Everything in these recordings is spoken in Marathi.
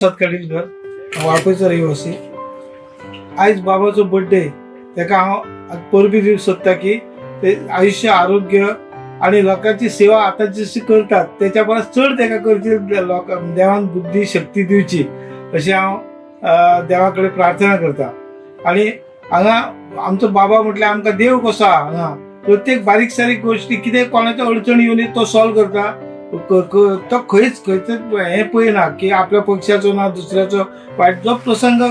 काडीलकर वाळपयचो रहिवासी। आज बाबाचो बर्थडे तेका हांव परबी दिवंक सोदता की ते आयुष्य आरोग्य आणि लोकांची सेवा आता जशी करतात त्याच्या परस चड तेका करची देवान बुद्धी शक्ती दिवची अशी हांव देवा कडेन प्रार्थना करता। आणि हांगा आमचो बाबा म्हटल्यार आमकां देव कसो आहा। हांगा प्रत्येक बारीक सारीक गोष्टी कितें कोणाच्यो अडचणी येवन तो सॉल्व करता। तो खंयच हे पळयना की आपल्या पक्षाचो ना दुसऱ्याचो वायट जो प्रसंग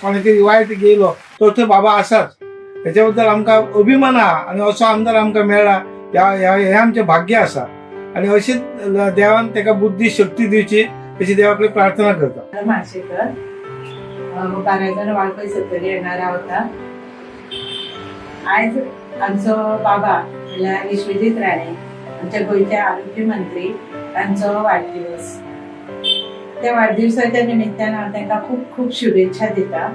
कोणातरी वायट गेलो तो थंय बाबा आसाच। हेच्या बद्दल आमकां अभिमान आहा आणि असो आमदार आमकां मेळ्ळा हे आमचें भाग्य आसा। आणि अशेंच देवान तेका बुद्धी शक्ती दिवची अशी देवा कडेन प्रार्थना करता। माशेकर बाराजण वाळपय सत्तरी हांगा रावता। आज आमचो बाबा म्हणल्यार विश्वजीत राणे आमच्या गोंयचे आरोग्य मंत्री तांचो वाडदिवस। त्या वाडदिवसाच्या निमित्तान हांव तांकां खूब खूब शुभेच्छा दिता।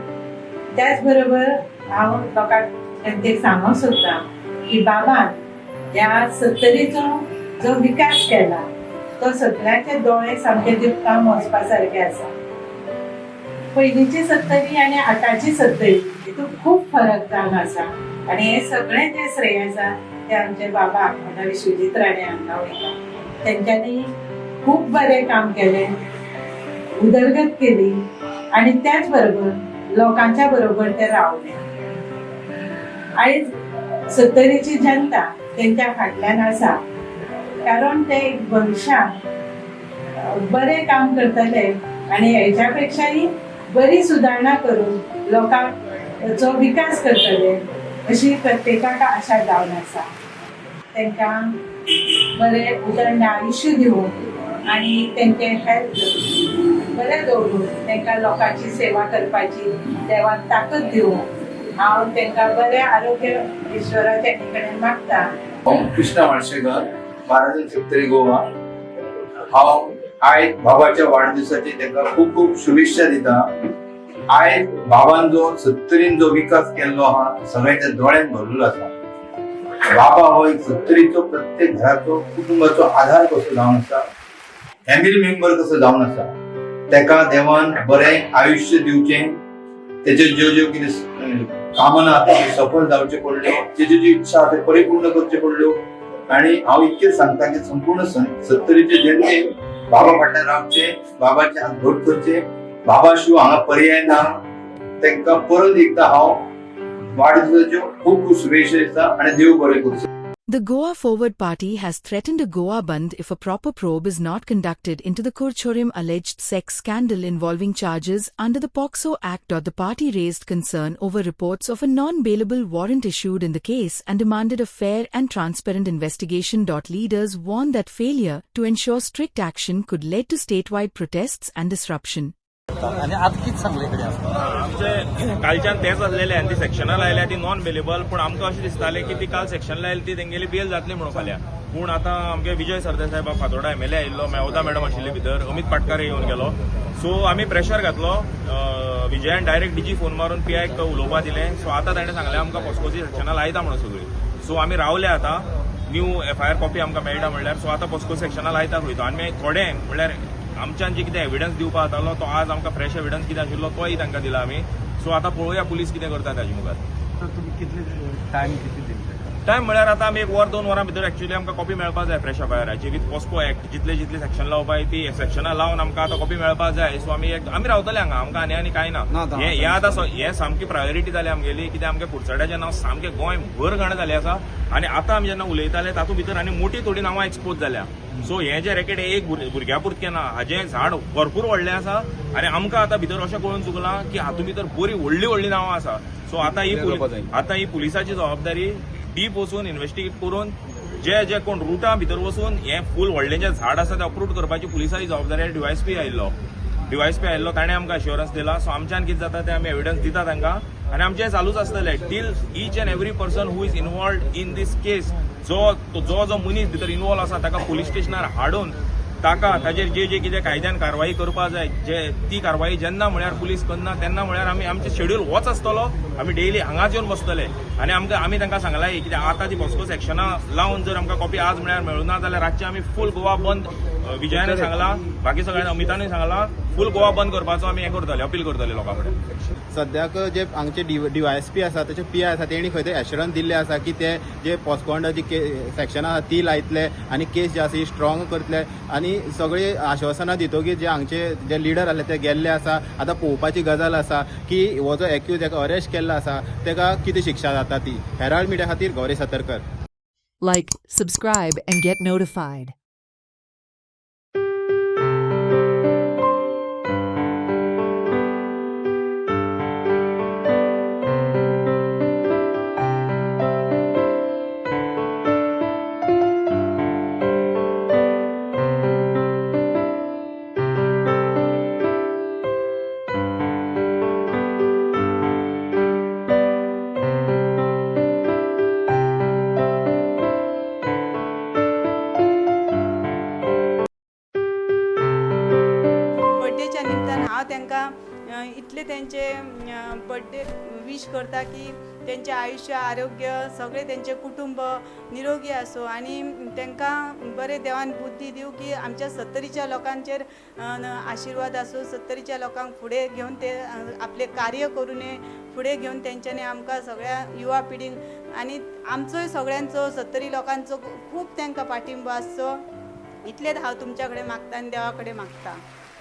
त्याच बरोबर हांव लोकांक तांचे सांगूंक सोदता की बाबान ह्या सत्तरीचो जो विकास केला तो सगळ्यांचे दोळे सामके दिपकावन वचपा सारखे आसा। पयलींची सत्तरी आनी आतांची सत्तरी हितून खूब फरक जावन आसा आणि हे सगळे जे श्रेय आसा ते आमचे बाबा म्हणल्यार विश्वजीत राणे हांकां वयता। तेंच्यांनी खूब बरें काम केलें, उदरगत केली आणि त्याच बरोबर लोकांच्या बरोबर ते रावले। आयज सत्तरीची जनता तेंच्या फाटल्यान आसा कारण ते भविष्यात बरें काम करतले आणि हेच्या पेक्षाही बरी सुदारणा करून लोकांचो विकास करतले अशी प्रत्येकाक आशा जावन आसा। तांकां बरें उदंड आयुश्य दिवूं आणि तेंचे हेल्थ बरें दवरून तांकां लोकांची सेवा करपाची देवान ताकद दिवूं हांव तांकां बरें आरोग्य ईश्वराचे कडेन मागता। कृष्णा माळशेकर बाराजण सत्तरी गोवा। हांव आयज बाबाच्या वाडदिवसाची तांकां खूब खूब शुभेच्छा दिता। आयज बाबान जो सत्तरीन जो विकास केल्लो आहा सगळ्यांच्या दोळ्यान भरलेलो आसा। बाबा हो एक सत्तरीचो प्रत्येक घराचो कुटुंबाचो आधार कसो जावन आसा, फॅमिली मेंबर कसो जावन आसा। तेका देवान बरें आयुश्य दिवचें, तेचे ज्यो कितें कामना आसा ते सफल जावचे पडले, तेची जी इच्छा आसा ते परिपूर्ण करचे पडल्यो। आणि हांव इतकेंच सांगता की संपूर्ण सत्तरीचे जनतेन बाबा फाटल्यान रावचे, बाबाचे हात घट करचे। बाबा शिवाय हांगा पर्याय ना। तांकां परत एकदा हांव वाडदिवसाच्यो खूब खूब शुभेच्छा दिता आणि देव बरें करूं। The Goa Forward Party has threatened a Goa Bandh if a proper probe is not conducted into the Kurchorim alleged sex scandal involving charges under the POCSO Act. The party raised concern over reports of a non-bailable warrant issued in the case and demanded a fair and transparent investigation. Leaders warned that failure to ensure strict action could lead to statewide protests and disruption. आणि आज किती सांगले कडे आमचे कालच्यान तेच आसलेले आनी ती सेक्शनाल आयल्या ती नॉन बेलेबल पूण आमकां अशें दिसतालें की ती काल सेक्शनाल आयली ती तेंगेली बेल जातली म्हणून फाल्यां। पूण आतां आमगे विजय सरदेसाय फातोर्डा MLA आयिल्लो, मेवदा मॅडम आशिल्ली भितर, अमित पाटकारे येवन गेलो। सो आमी प्रेशर घातलो। विजयान डायरेक्ट DG फोन मारून PIक उलोवपा दिलें। सो आतां ताणें सांगलें आमकां पॉस्कोची सेक्शनाल आयता म्हणून सगळी। सो आमी रावले आतां न्यू FIR कॉपी आमकां मेळटा म्हणल्यार। सो आतां पॉस्को सेक्शनाल आयताक वयता आनी थोडे म्हणल्यार आमच्यान जे कितें एविडन्स दिवपा जातालो तो आज आमकां फ्रेश एविडन्स कितें आशिल्लो तोय तांकां दिला आमी। सो आतां पळोवया पुलीस कितें करता ताजे मुखार। तर तुम्ही कितले टाइम किती दिले? टायम म्हळ्यार आतां आमी 1-2 वरां भितर एक्चुअली आमकां कॉपी मेळपा जाय फ्रेश FIRची विथ पॉस्को एक्ट जितले सेक्शन लावपाय ती सेक्शनां लावन आमकां आतां कॉपी मेळपा जाय। सो आमी रावतले हांगा, आमकां आनी कांय ना। हे आतां हे सामकी प्रायोरिटी जाली आमगेली कित्याक आमगे कुडचड्याचें नांव सामकें गोंय भर घाण जालें आसा आनी आतां आमी जेन्ना उलयताले तातूंत भितर आनी मोठी थोडी नांवां एक्सपोज जाल्या। सो हे जे रॅकेट एक भुरग्या पुरतें ना, हाजें झाड भरपूर व्हडलें आसा आनी आमकां आतां भितर अशें कळून चुकलां की हातूंत भितर बरी व्हडली नांवां आसा। सो आतां ही पुलिसाची जबाबदारी डीप वचून इन्व्हेस्टिगेट करून जे कोण रुटा भितर वचून हे फूल व्हडलें जे झाड आसा ते अप्रूव्ह करपाची पुलिसाची जबाबदारी DYSP आयिल्लो ताणें आमकां अश्युरन्स दिला। सो आमच्यान कितें जाता तें आमी एविडन्स दिता तांकां आनी आमचें चालूच आसतलें till each and every person who is involved in this case. जो मनीस भितर इन्वॉल्व आसा ताका पुलीस स्टेशनार हाडून ताका ताजेर जे कितें कायद्यान कारवाई करपा जाय ती कारवाई जेन्ना म्हळ्यार पुलीस करना तेन्ना म्हळ्यार आमचे शेड्यूल होच आसतलो। आमी डेली हांगाच येवन बसतले आनी आमी तांकां सांगलां कित्याक आतां ती पॉस्को सेक्शनां लावन जर आमकां कॉपी आज म्हळ्यार मेळूना जाल्यार रातचे आमी फूल गोवा बंद विजयाने सांगला, बाकी सगळ्यांनी अमितानूय सांगला, फुल गोवा बंद करपाचो आमी हें करतले, अपील करतले लोकां कडेन. सद्याक जे हांगचे DYSP आसा त्याचे PI आसा तेणी खंय तरी एश्युरन्स दिल्ले आसा की ते जे पोस्को जी सेक्शनां आसा ती लायतले आनी केस जी आसा ही स्ट्रॉंग करतले आनी सगळी आश्वासनां दितकीर जे हांगचे जे लिडर आसले ते गेल्ले आसा. आतां पळोवपाची गजाल आसा की हो जो एक्यूज जाका अरेस्ट केल्लो आसा तेका कितें शिक्षा जाता ती. हेराल्ड मिडिया खातीर Gauri Satarkar. Like, subscribe, and get notified. बर्थडेच्या निमतान हांव तांकां इतले तेंचे बर्थडे विश करता की तेंचे आयुष्य आरोग्य सगळे तेंचे कुटुंब निरोगी आसूं आनी तांकां बरें देवान बुद्धी दिवं की आमच्या 70च्या लोकांचेर आशिर्वाद आसूं. 70च्या लोकांक फुडें घेवन ते आपले कार्य करून फुडें घेवन तेंच्यांनी आमकां सगळ्या युवा पिढींक आनी आमचोय सगळ्यांचो 70 लोकांचो खूब तांकां पाठिंबो आसचो. इतलेंच हांव तुमच्या कडेन मागता आनी देवा कडेन मागता.